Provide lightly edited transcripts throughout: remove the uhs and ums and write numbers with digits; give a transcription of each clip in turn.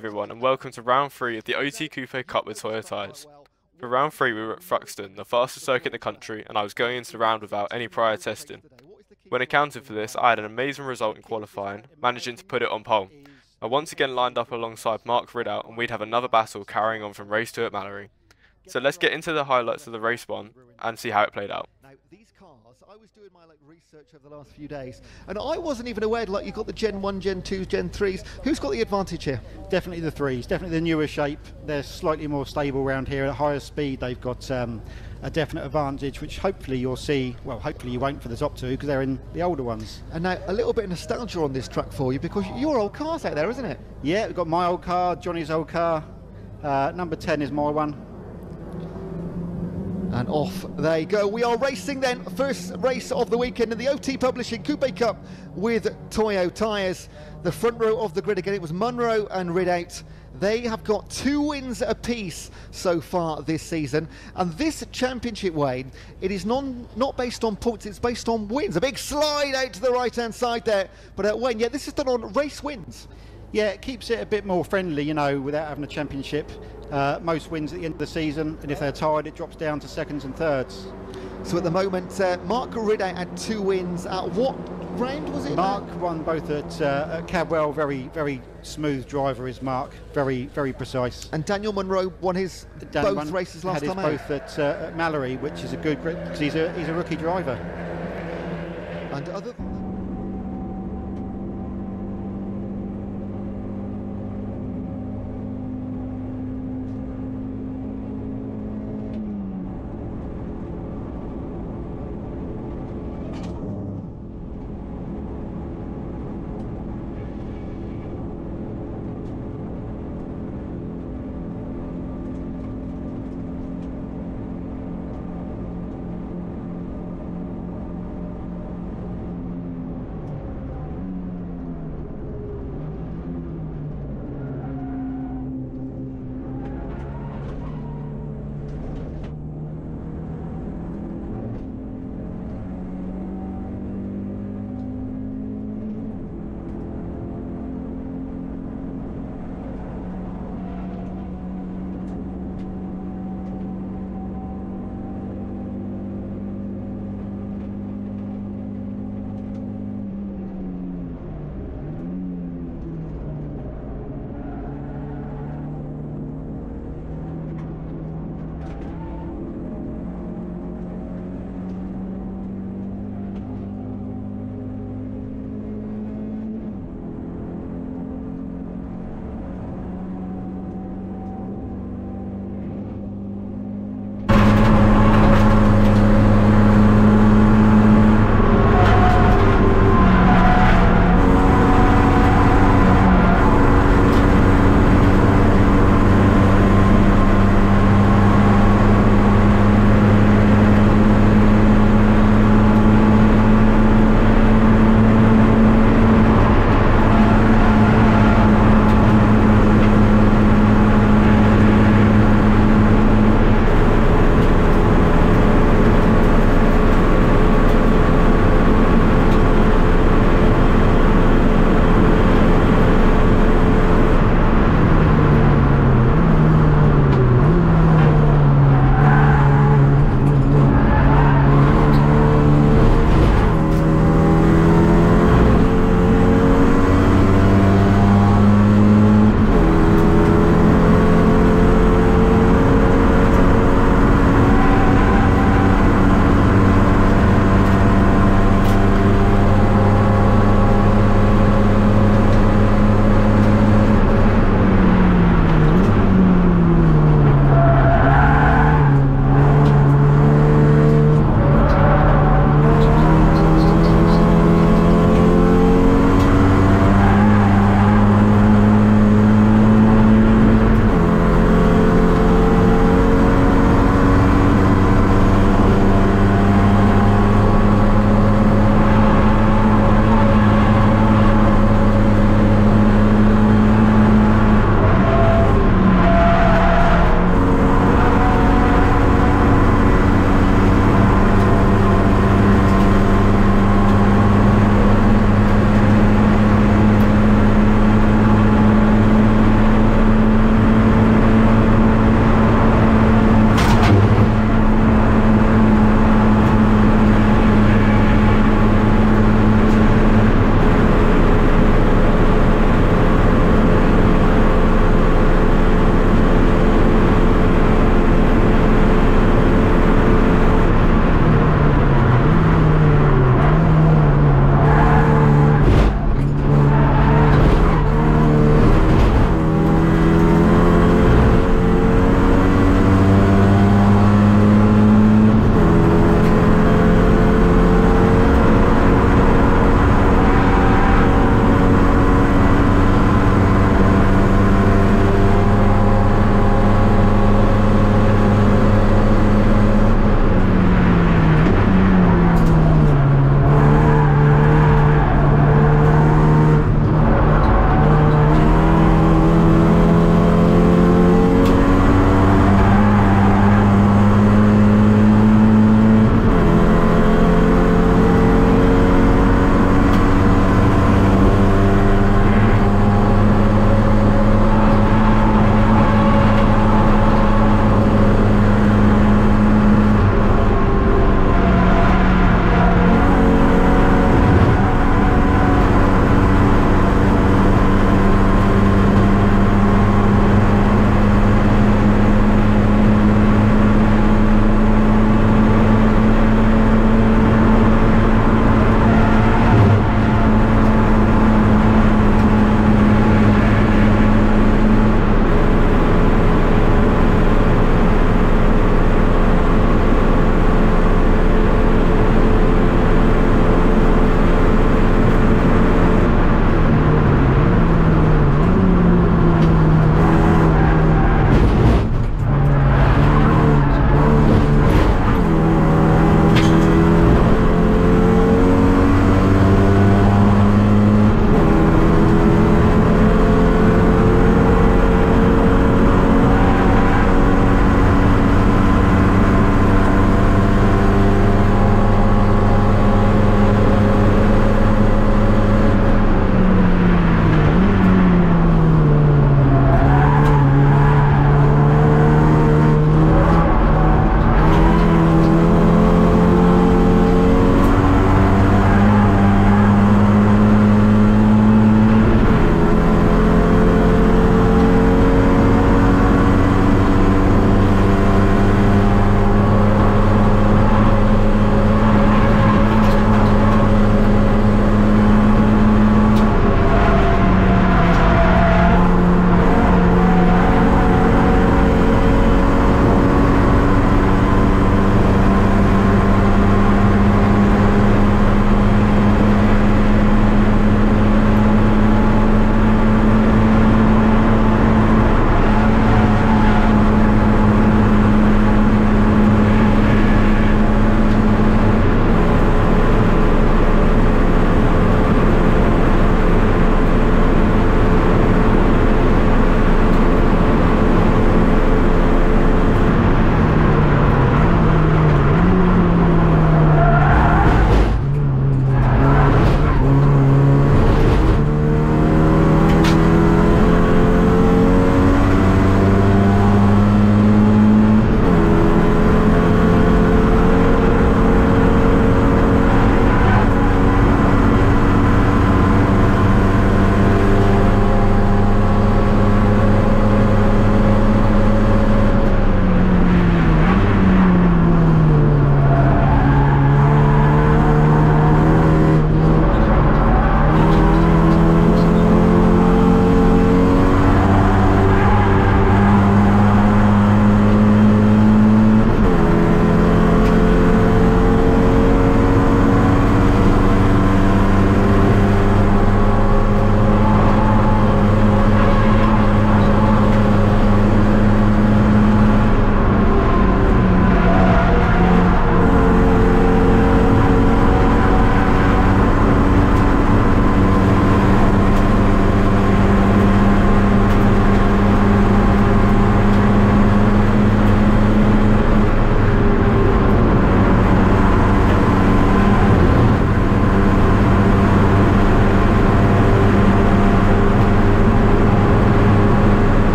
Everyone, and welcome to round 3 of the Ot Coupe Cup with Toyo Tyres. For round 3 we were at Thruxton, the fastest circuit in the country, and I was going into the round without any prior testing. When accounted for this, I had an amazing result in qualifying, managing to put it on pole. I once again lined up alongside Mark Ridout, and we'd have another battle carrying on from race 2 at Mallory. So let's get into the highlights of the race 1 and see how it played out. Now, these cars, I was doing my research over the last few days, and I wasn't even aware, you've got the Gen 1, Gen 2, Gen 3s. Who's got the advantage here? Definitely the 3s, definitely the newer shape. They're slightly more stable around here. At higher speed, they've got a definite advantage, which hopefully you'll see. Well, hopefully you won't for the top 2 because they're in the older ones. And now, a little bit of nostalgia on this track for you, because your old car's out there, isn't it? Yeah, we've got my old car, Johnny's old car. Number 10 is my one. And off they go. We are racing then, first race of the weekend in the OT Publishing Coupe Cup with Toyo Tyres. The front row of the grid again, it was Munro and Ridout. They have got 2 wins apiece so far this season. And this championship, Wayne, it is not based on points, it's based on wins. A big slide out to the right-hand side there. But Wayne, yeah, this is done on race wins. Yeah, it keeps it a bit more friendly, you know, without having a championship. Most wins at the end of the season, and if they're tied, it drops down to seconds and thirds. So at the moment, Mark Ridout had 2 wins. What round was it? Mark won both at Cadwell. Very smooth driver is Mark. Very precise. And Daniel Munro won his both races last time out. Both at Mallory, which is a good grip because he's a rookie driver. And other.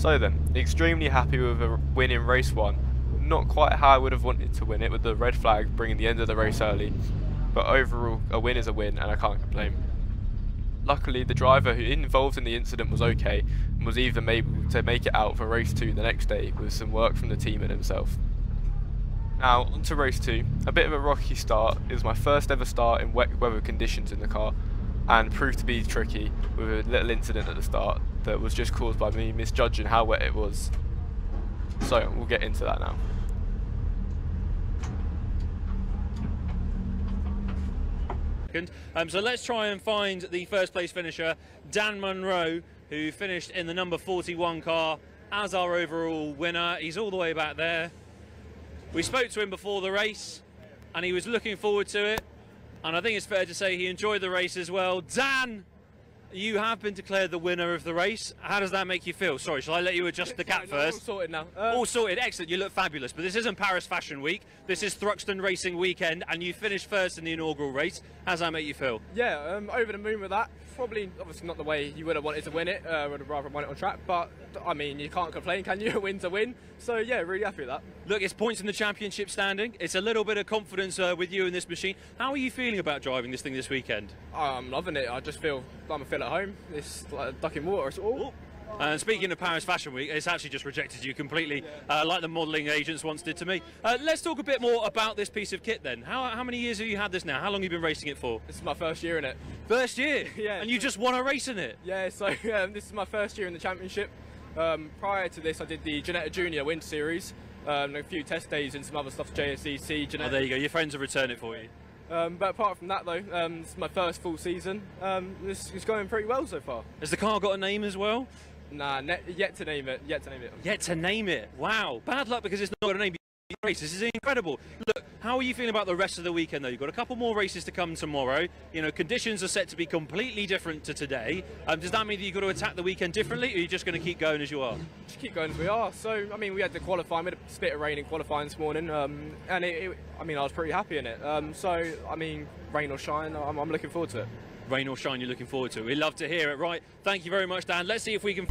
So then, extremely happy with a win in race 1. Not quite how I would have wanted to win it, with the red flag bringing the end of the race early, but overall a win is a win and I can't complain. Luckily the driver who involved in the incident was okay and was even able to make it out for race 2 the next day with some work from the team and himself. Now on to race 2. A bit of a rocky start. It was my first ever start in wet weather conditions in the car and proved to be tricky with a little incident at the start that was just caused by me misjudging how wet it was. So we'll get into that now. So let's try and find the first place finisher, Dan Munro, who finished in the number 41 car as our overall winner. He's all the way back there. We spoke to him before the race and he was looking forward to it, and I think it's fair to say he enjoyed the race as well. Dan, you have been declared the winner of the race. How does that make you feel? Sorry, shall I let you adjust the cap first? All sorted now. All sorted, excellent, you look fabulous. But this isn't Paris Fashion Week, this is Thruxton Racing Weekend, and you finished first in the inaugural race. How does that make you feel? Yeah, over the moon with that. Probably, obviously not the way you would have wanted to win it, would have rather won it on track, but I mean, you can't complain, can you? A win's a win. So yeah, really happy with that. Look, it's points in the championship standing. It's a little bit of confidence with you in this machine. How are you feeling about driving this thing this weekend? I'm loving it. I just feel like I feel at home. It's like a duck in water. It's all. And speaking of Paris Fashion Week, it's actually just rejected you completely, like the modelling agents once did to me. Let's talk a bit more about this piece of kit then. How many years have you had this now? How long have you been racing it for? This is my first year in it. First year? Yeah. And you just won a race in it? Yeah, so this is my first year in the championship. Prior to this, I did the Ginetta Junior Winter Series, a few test days and some other stuff, JSEC, Ginetta. Oh, there you go. Your friends have returned it for you. But apart from that though, this is my first full season. This is going pretty well so far. Has the car got a name as well? Nah, yet to name it. Yet to name it. Yet to name it. Wow. Bad luck because it's not got a name. Race. This is incredible. Look, how are you feeling about the rest of the weekend though? You've got a couple more races to come tomorrow. You know, conditions are set to be completely different to today. Does that mean that you've got to attack the weekend differently, or are you just going to keep going as you are? Just keep going as we are. So, I mean, we had the qualifying, we had a bit of rain in qualifying this morning, and I mean, I was pretty happy in it. So, I mean, rain or shine, I'm looking forward to it. Rain or shine, you're looking forward to it. We love to hear it. Right, thank you very much, Dan. Let's see if we can...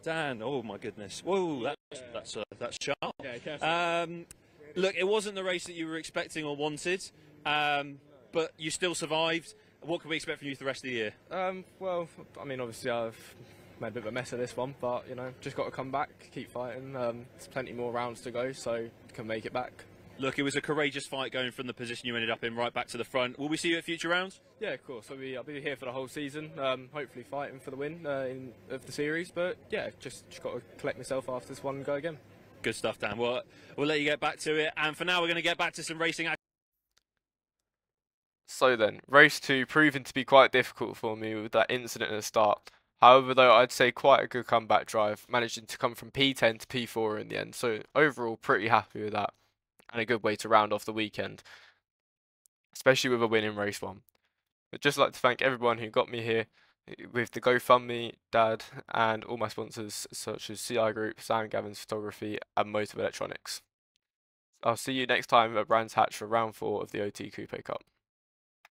Dan, oh my goodness. Whoa, that's sharp. Yeah, careful. Look, it wasn't the race that you were expecting or wanted, but you still survived. What can we expect from you for the rest of the year? Well, I mean, obviously I've made a bit of a mess of this one, but, you know, just got to come back, keep fighting. There's plenty more rounds to go, so can make it back. Look, it was a courageous fight going from the position you ended up in right back to the front. Will we see you at future rounds? Yeah, of course. I'll be here for the whole season, hopefully fighting for the win of the series. But yeah, just got to collect myself after this one and go again. Good stuff, Dan. We'll let you get back to it. And for now, we're going to get back to some racing action. So then, race 2 proving to be quite difficult for me with that incident at the start. However, though, I'd say quite a good comeback drive, managing to come from P10 to P4 in the end. So overall, pretty happy with that. And a good way to round off the weekend, especially with a win in race 1. I'd just like to thank everyone who got me here with the GoFundMe, Dad, and all my sponsors such as CI Group, Sam Gavin's Photography, and Motive Electronics. I'll see you next time at Brands Hatch for round 4 of the OT Coupe Cup.